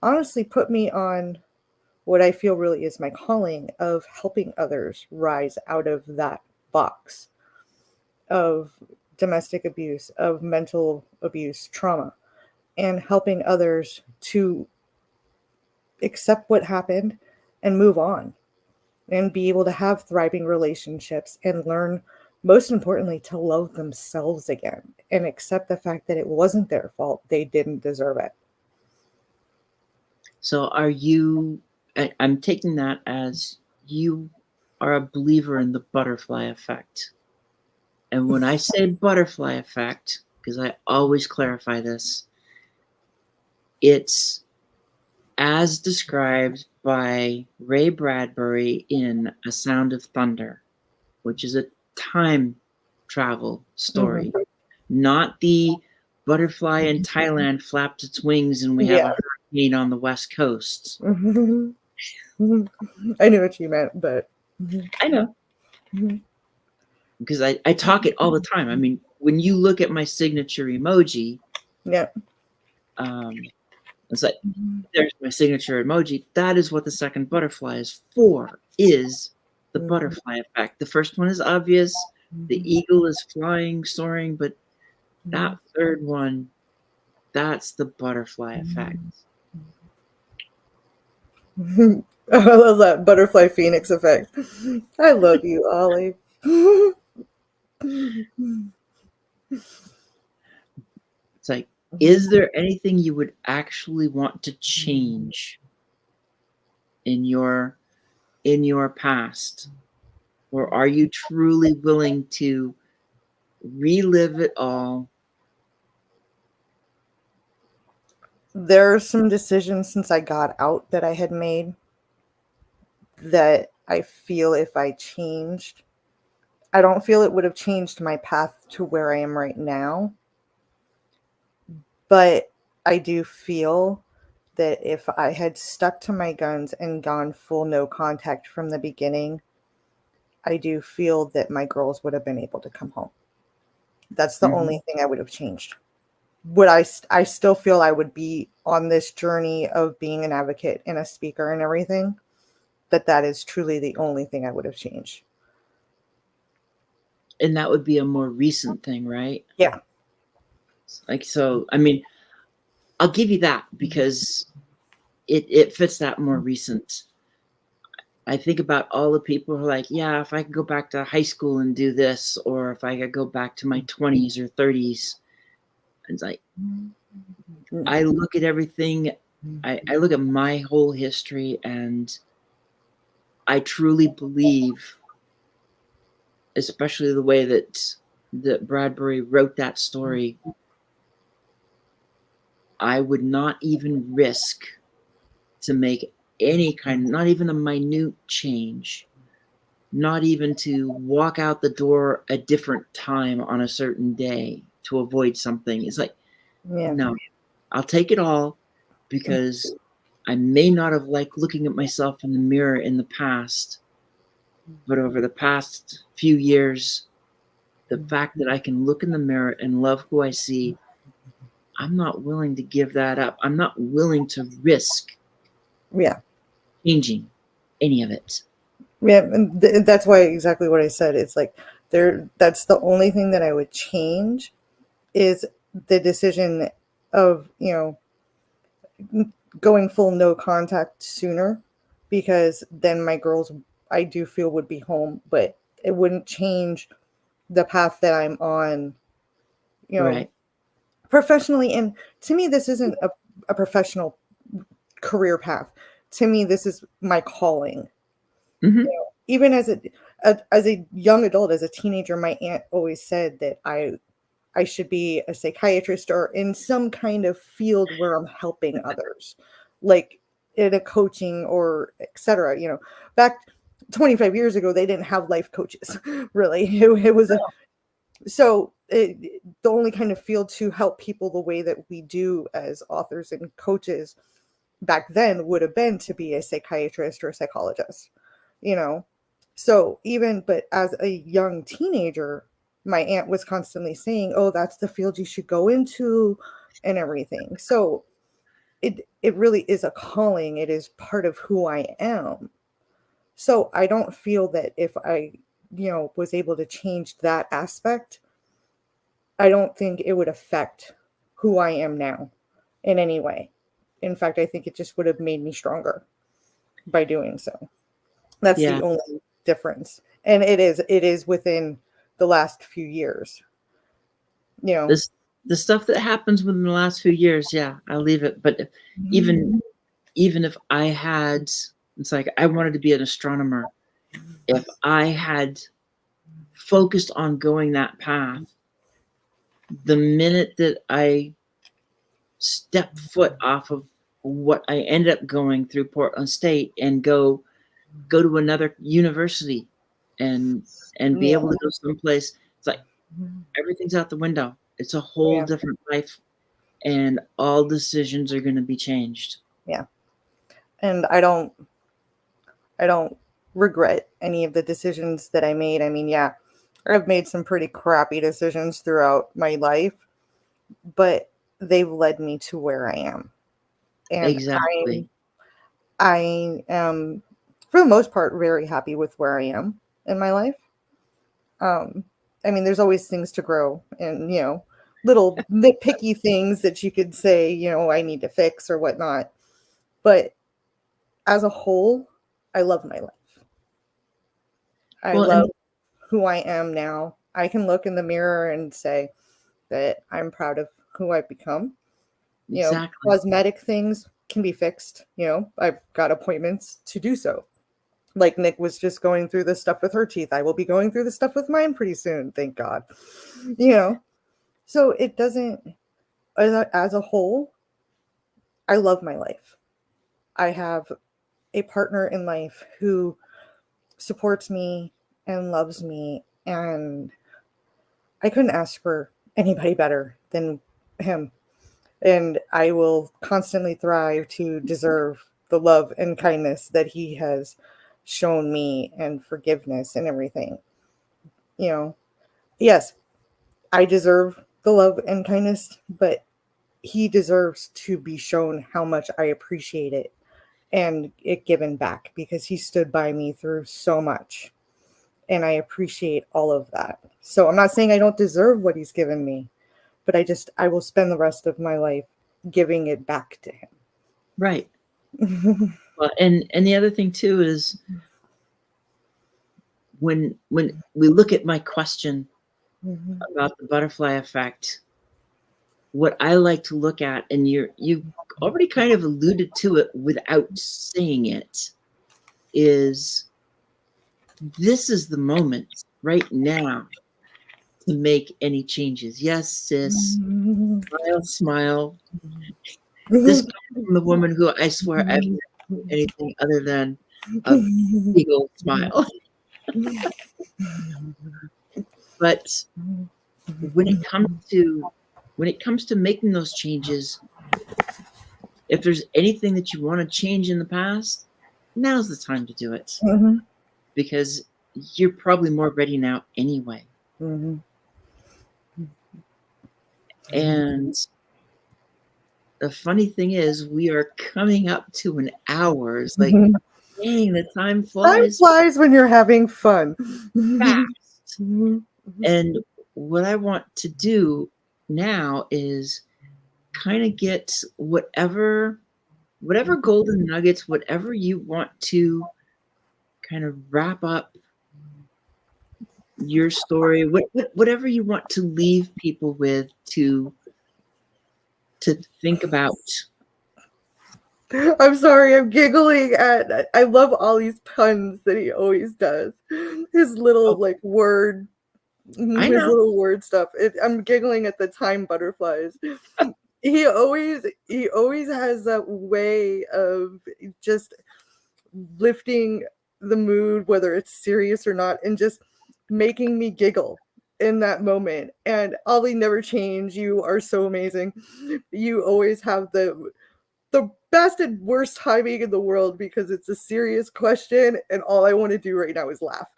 honestly put me on what I feel really is my calling of helping others rise out of that box of domestic abuse, of mental abuse, trauma, and helping others to accept what happened and move on and be able to have thriving relationships and learn, most importantly, to love themselves again and accept the fact that it wasn't their fault. They didn't deserve it. So I'm taking that as you are a believer in the butterfly effect. And when I say butterfly effect, because I always clarify this, it's as described by Ray Bradbury in A Sound of Thunder, which is a time travel Mhm. story, not the butterfly in Thailand flapped its wings and we have Yeah. a hurricane on the West Coast. Mhm. Mhm. I knew what you meant, but mhm. I know, Mhm. because I talk it all the time. I mean, when you look at my signature emoji, Yeah. um, it's like, Mhm. there's my signature emoji. That is what the second butterfly is for, is the Mhm. butterfly effect. The first one is obvious. The eagle is flying, soaring, but that third one, that's the butterfly effect. Mhm. I love that butterfly phoenix effect. I love you, Ollie. It's like, is there anything you would actually want to change in your past? Or are you truly willing to relive it all? There are some decisions since I got out that I had made that I feel if I changed, I don't feel it would have changed my path to where I am right now. But I do feel that if I had stuck to my guns and gone full no contact from the beginning, I do feel that my girls would have been able to come home. That's the Mhm. only thing I would have changed. I still feel I would be on this journey of being an advocate and a speaker and everything, that is truly the only thing I would have changed. And that would be a more recent thing, right? Yeah. Like, so, I mean, I'll give you that because it fits that more recent. I think about all the people who are like, yeah, if I could go back to high school and do this, or if I could go back to my 20s or 30s, it's like, I look at everything, I look at my whole history, and I truly believe, especially the way that Bradbury wrote that story, I would not even risk to make any kind, not even a minute change, not even to walk out the door a different time on a certain day to avoid something. It's like, Yeah. no, I'll take it all because I may not have liked looking at myself in the mirror in the past, but over the past few years, the fact that I can look in the mirror and love who I see, I'm not willing to give that up. I'm not willing to risk Yeah. changing any of it. Yeah, and that's why exactly what I said. It's like that's the only thing that I would change is the decision of, going full no contact sooner, because then my girls, I do feel, would be home, but it wouldn't change the path that I'm on, Right. professionally. And to me, this isn't a professional career path. To me, this is my calling. Mm-hmm. Even as a young adult, as a teenager, my aunt always said that I should be a psychiatrist or in some kind of field where I'm helping others, like in a coaching or etc. Back 25 years ago, they didn't have life coaches, really. It was the only kind of field to help people the way that we do as authors and coaches back then would have been to be a psychiatrist or a psychologist, you know. But as a young teenager, my aunt was constantly saying, "Oh, that's the field you should go into," and everything. So it really is a calling. It is part of who I am. So I don't feel that if I, was able to change that aspect, I don't think it would affect who I am now in any way. In fact, I think it just would have made me stronger by doing so. That's Yeah. the only difference. And it is within the last few years. This the stuff that happens within the last few years, yeah, I'll leave it. But even if I had, it's like I wanted to be an astronomer. If I had focused on going that path, the minute that I stepped foot off of what I ended up going through Portland State and go to another university and be Yeah. able to go someplace, it's like everything's out the window. It's a whole Yeah. different life, and all decisions are going to be changed. Yeah. And I don't regret any of the decisions that I made. I mean, yeah, I've made some pretty crappy decisions throughout my life, but they've led me to where I am. And Exactly. I am, for the most part, very happy with where I am in my life. Um, I mean, there's always things to grow, and little nitpicky things that you could say, I need to fix or whatnot. But as a whole, I love my life. I Well, love and who I am now. I can look in the mirror and say that I'm proud of who I've become. exactly. Cosmetic things can be fixed. I've got appointments to do so. Like Nick was just going through the stuff with her teeth. I will be going through the stuff with mine pretty soon, thank God. So it doesn't, as a whole, I love my life. I have a partner in life who supports me and loves me, and I couldn't ask for anybody better than him. And I will constantly thrive to deserve the love and kindness that he has shown me, and forgiveness and everything. Yes, I deserve the love and kindness, but he deserves to be shown how much I appreciate it and it given back, because he stood by me through so much. And I appreciate all of that. So I'm not saying I don't deserve what he's given me, but I will spend the rest of my life giving it back to Right. him. Well, and the other thing too is when we look at my question about the butterfly effect, what I like to look at, and you already kind of alluded to it without saying it, is this is the moment right now to make any changes. Yes, sis. Smile, smile. This comes from the woman who I swear I've never seen anything other than a big old smile. But when it comes to making those changes, if there's anything that you want to change in the past, now's the time to do it, because you're probably more ready now anyway. And the funny thing is, we are coming up to an hour. It's like, dang, the time Time flies flies when you're having fun. fast. And what I want to do now is kind of get whatever golden nuggets, whatever you want to kind of wrap up your story, whatever you want to leave people with to think about. I'm sorry, I'm giggling at. I love Ollie's puns that he always does. His little Oh, word, I his know. little word stuff. I'm giggling at the time butterflies. He always has that way of just lifting the mood, whether it's serious or not, and just making me giggle in that moment. And Ollie, never change. You are so amazing. You always have the best and worst timing in the world, because it's a serious question and all I want to do right now is laugh.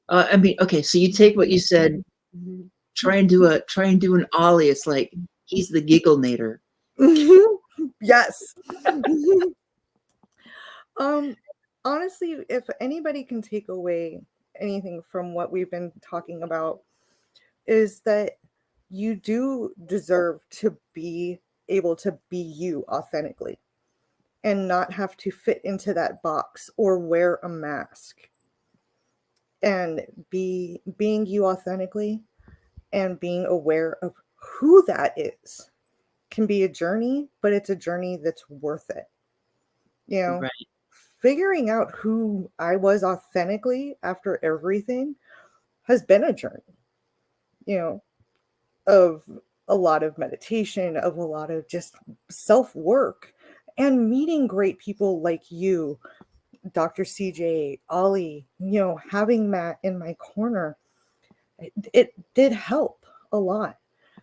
I mean, okay, so you take what you said, try and do an Ollie. It's like he's the gigglenator. Yes. Honestly, if anybody can take away anything from what we've been talking about, is that you do deserve to be able to be you authentically and not have to fit into that box or wear a mask, and being you authentically and being aware of who that is can be a journey, but it's a journey that's worth it. You know, Right. figuring out who I was authentically after everything has been a journey, you know, of a lot of meditation, of a lot of just self work, and meeting great people like you, Dr. CJ, Ollie, having Matt in my corner. It did help a lot.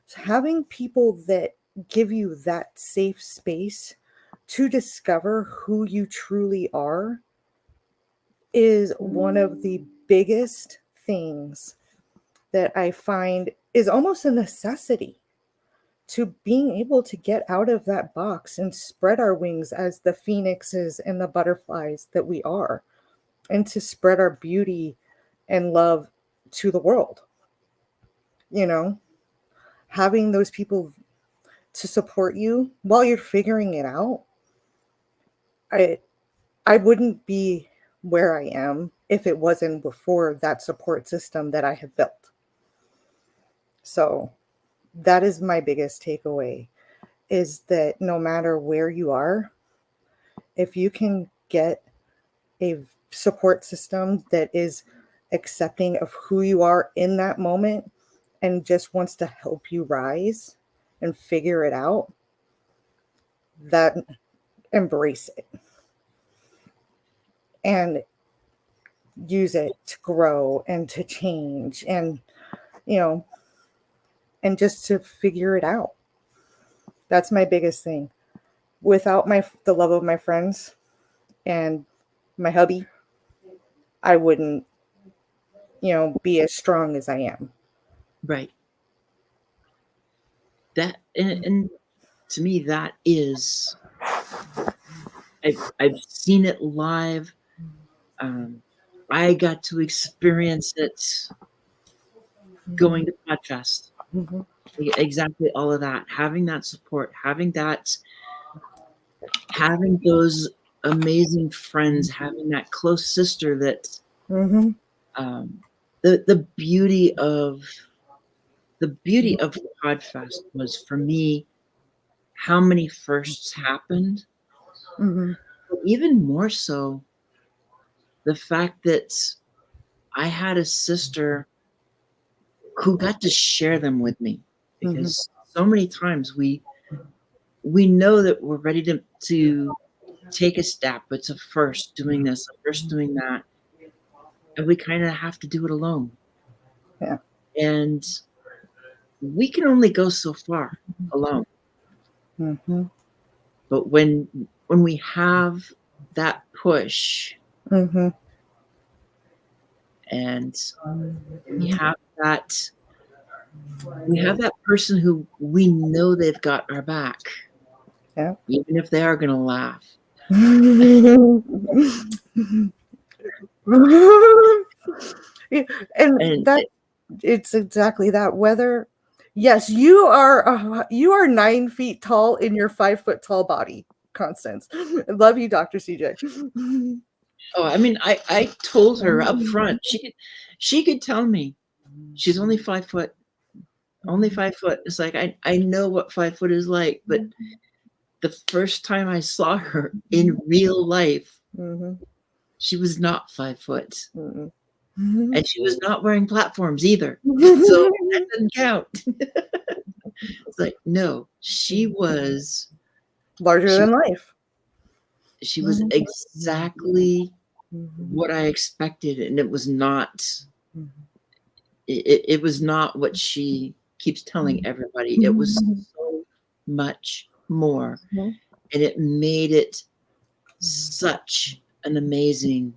So having people that give you that safe space to discover who you truly are is one of the biggest things that I find is almost a necessity to being able to get out of that box and spread our wings as the phoenixes and the butterflies that we are, and to spread our beauty and love to the world. Having those people to support you while you're figuring it out. I wouldn't be where I am if it wasn't before that support system that I have built. So that is my biggest takeaway, is that no matter where you are, if you can get a support system that is accepting of who you are in that moment and just wants to help you rise and figure it out, that embrace it and use it to grow and to change, and and just to figure it out. That's my biggest thing. Without the love of my friends and my hubby, I wouldn't be as strong as I am. Right. That and to me that is I've seen it live. I got to experience it going to Podfest. Mhm. Exactly all of that. Having that support, having those amazing friends, having that close sister that Mhm. um, the beauty of Podfest was for me how many firsts happened, Mhm. but even more so the fact that I had a sister who got to share them with me, Mhm. because so many times we know that we're ready to take a step. It's a first doing this, a first doing that, and we kind of have to do it alone. Yeah. And we can only go so far alone. Mhm. But when we have that push Mhm. and we have that person who we know they've got our back, Yeah. even if they are going to laugh. And And that it's exactly that. Whether yes, you are 9 feet tall in your 5 foot tall body, Constance. Love you, Dr. CJ. oh, I mean, I told her up front, she could tell me she's only 5 foot, only 5 foot. It's like I know what 5 foot is like, but the first time I saw her in real life, Mhm. she was not 5 foot. Mhm. And she was not wearing platforms either. So that doesn't count. It's like, no, Larger she than life. she was exactly what I expected, and it was not it was not what she keeps telling everybody. It was so much more. And it made it such an amazing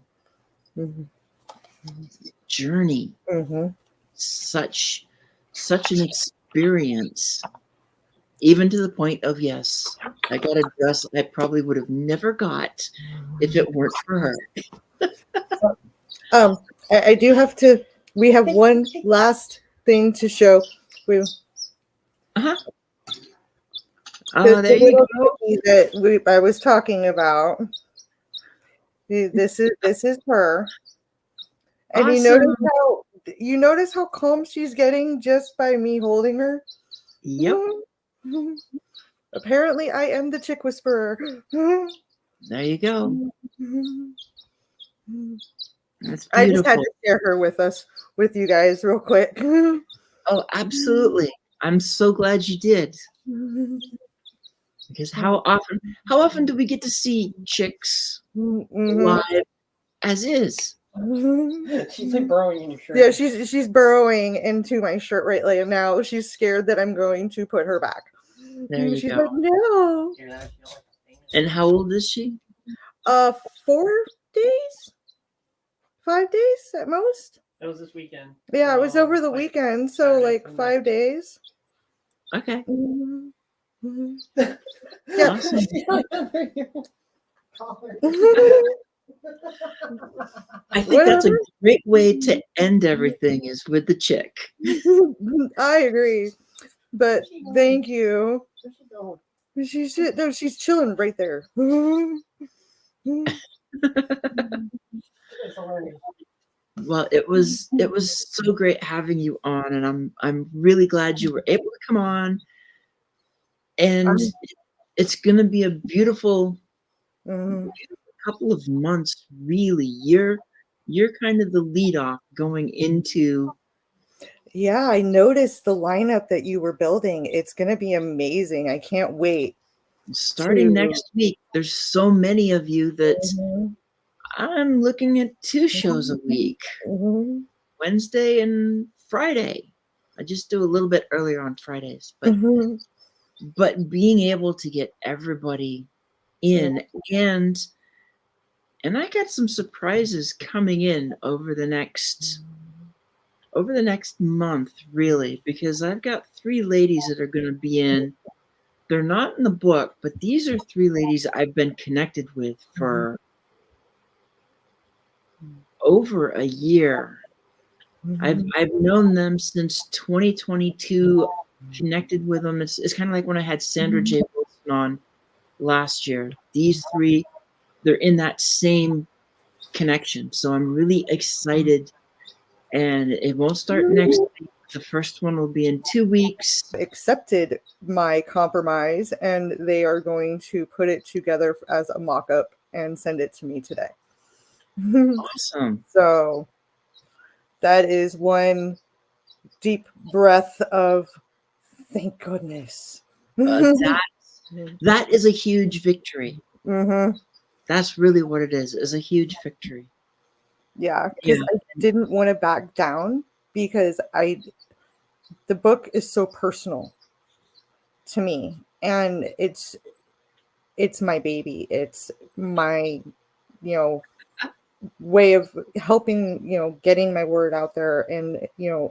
journey, such an experience, even to the point of, yes, I got a dress I probably would have never got if it weren't for her. I do have to. We have one last thing to show. We Uh-huh. the There you little go. cookie that I was talking about. This is her, and Awesome. you notice how calm she's getting just by me holding her. Yep. Apparently, I am the chick whisperer. There you go. That's I just had beautiful. to share her with you guys, real quick. Oh, absolutely. I'm so glad you did. Because how often do we get to see chicks live as is? She's like burrowing in your shirt. Yeah, she's burrowing into my shirt right now. She's scared that I'm going to put her back. There you She's go. like, no. And how old is she? 4 days, 5 days at most. That was this weekend. Yeah, it was over the weekend, so Saturday, like Sunday. 5 days. Okay. Yeah. Awesome. I think that's a great way to end everything, is with the chick. I agree. But thank you. She's chilling right there. Well, it was so great having you on, and I'm really glad you were able to come on. And it's going to be a beautiful couple of months, really. You're kind of the lead off going into. Yeah, I noticed the lineup that you were building. It's going to be amazing. I can't wait. Starting next week, there's so many of you that I'm looking at 2 shows a week, Wednesday and Friday. I just do a little bit earlier on Fridays, but being able to get everybody in, and I got some surprises coming in over the next month, really, because I've got 3 ladies that are going to be in they're not in the book, but these are 3 ladies I've been connected with for over a year. I've known them since 2022, connected with them. It's kind of like when I had Sandra J. Wilson on last year. These 3, they're in that same connection. So I'm really excited, and it won't start next week. The first one will be in 2 weeks. Accepted my compromise, and they are going to put it together as a mock-up and send it to me today. Awesome. So that is one deep breath of thank goodness. That is a huge victory. Mm-hmm. That's really what it is a huge victory. Yeah, because I didn't want to back down, because the book is so personal to me, and it's my baby. It's my, way of helping, getting my word out there, and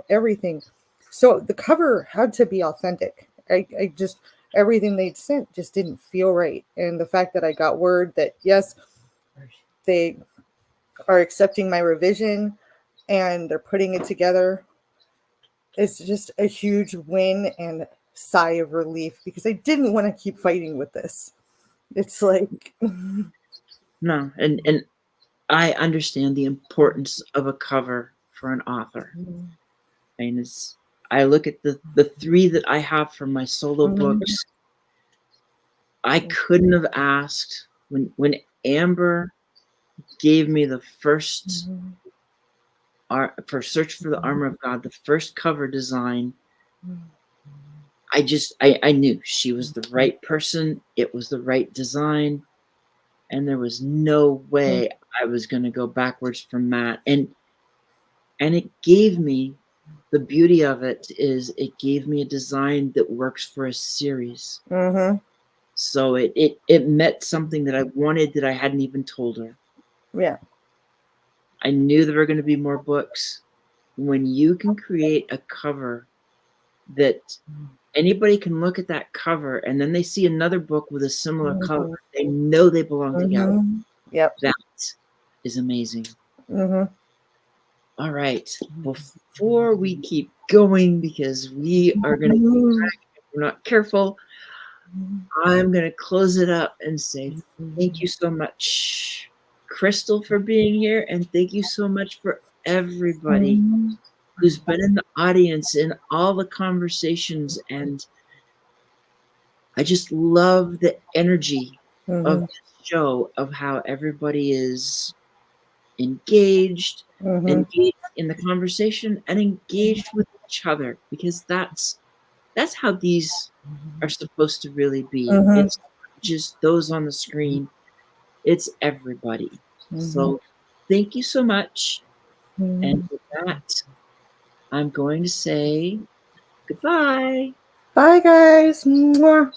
everything. So the cover had to be authentic. I just, everything they'd sent just didn't feel right. And the fact that I got word that yes, they are accepting my revision and they're putting it together, it's just a huge win and sigh of relief, because I didn't want to keep fighting with this. It's like No, and I understand the importance of a cover for an author. And I look at the 3 that I have for my solo books. I couldn't have asked, when Amber gave me the first for Search for the Armor of God, the first cover design, I knew she was the right person. It was the right design, and there was no way I was going to go backwards from that. And it gave me, the beauty of it is it gave me a design that works for a series. So it met something that I wanted that I hadn't even told her. Yeah. I knew there were going to be more books. When you can create a cover that anybody can look at that cover, and then they see another book with a similar cover, they know they belong together. Yep. That is amazing. All right. Before we keep going, because we are going to keep track if we're not careful, I'm going to close it up and say thank you so much, Crystal, for being here, and thank you so much for everybody who's been in the audience in all the conversations. And I just love the energy of this show, of how everybody is engaged in the conversation and engaged with each other, because that's how these are supposed to really be. It's not just those on the screen, it's everybody. So thank you so much. And with that, I'm going to say goodbye. Bye, guys. Mwah.